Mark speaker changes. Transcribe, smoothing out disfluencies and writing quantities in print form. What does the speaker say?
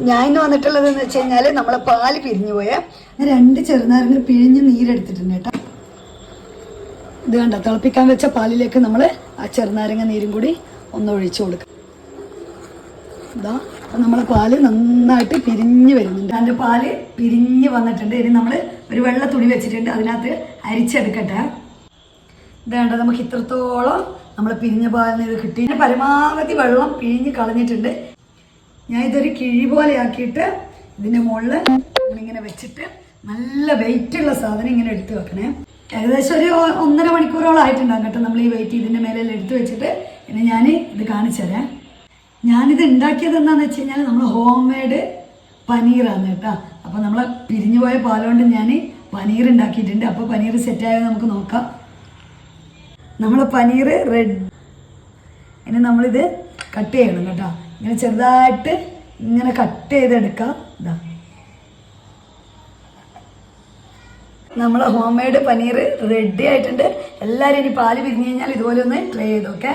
Speaker 1: ഞാൻ ഇന്ന് വന്നിട്ടുള്ളതെന്ന് വെച്ച് കഴിഞ്ഞാൽ നമ്മളെ പാല് പിരിഞ്ഞു പോയ 2 ചെറുനാരങ്ങ പിഴിഞ്ഞ് നീരെടുത്തിട്ടുണ്ട് കേട്ടോ. ഇത് കണ്ട തിളപ്പിക്കാൻ വെച്ച പാലിലേക്ക് നമ്മൾ ആ ചെറുനാരങ്ങ നീരും കൂടി ഒന്ന് ഒഴിച്ചു കൊടുക്കുക. ഇതാ അപ്പം നമ്മളെ പാല് നന്നായിട്ട് പിരിഞ്ഞ് വരുന്നുണ്ട്. അതിൻ്റെ പാല് പിരിഞ്ഞ് വന്നിട്ടുണ്ട്. ഇനി നമ്മൾ ഒരു വെള്ള തുണി വെച്ചിട്ടുണ്ട്, അതിനകത്ത് അരിച്ചെടുക്കട്ടെ. ഇത് കണ്ട നമുക്ക് ഇത്രത്തോളം നമ്മൾ പിരിഞ്ഞ പാലിന് ഇത് കിട്ടി. പരമാവധി വെള്ളം പിഴിഞ്ഞ് കളഞ്ഞിട്ടുണ്ട്. ഞാൻ ഇതൊരു കിഴി പോലെ ആക്കിയിട്ട് ഇതിൻ്റെ മുകളിൽ നമ്മളിങ്ങനെ വെച്ചിട്ട് നല്ല വെയിറ്റുള്ള സാധനം ഇങ്ങനെ എടുത്ത് വെക്കണേ. ഏകദേശം ഒരു 1.5 മണിക്കൂറോളം ആയിട്ടുണ്ടാകും കേട്ടോ നമ്മൾ ഈ വെയിറ്റ് ഇതിൻ്റെ മേലെ എടുത്ത് വെച്ചിട്ട്. പിന്നെ ഞാൻ ഇത് കാണിച്ചു തരാം. ഞാനിത് ഉണ്ടാക്കിയത് എന്താണെന്ന് വെച്ച് കഴിഞ്ഞാൽ നമ്മൾ ഹോം മെയ്ഡ് പനീറാണ് കേട്ടോ. അപ്പോൾ നമ്മൾ പിരിഞ്ഞു പോയ പാലുകൊണ്ട് ഞാൻ പനീർ ഉണ്ടാക്കിയിട്ടുണ്ട്. അപ്പോൾ പനീർ സെറ്റായത് നമുക്ക് നോക്കാം. നമ്മളെ പനീർ റെഡ്. ഇനി നമ്മളിത് കട്ട് ചെയ്യണം കേട്ടോ. ഇങ്ങനെ ചെറുതായിട്ട് ഇങ്ങനെ കട്ട് ചെയ്തെടുക്കാം. ഇതാ നമ്മളെ ഹോം മെയ്ഡ് പനീർ റെഡി ആയിട്ടുണ്ട്. എല്ലാവരും ഇനി പാല് പിരിഞ്ഞു കഴിഞ്ഞാൽ ഇതുപോലെ ഒന്ന് ട്രൈ ചെയ്തോക്കെ.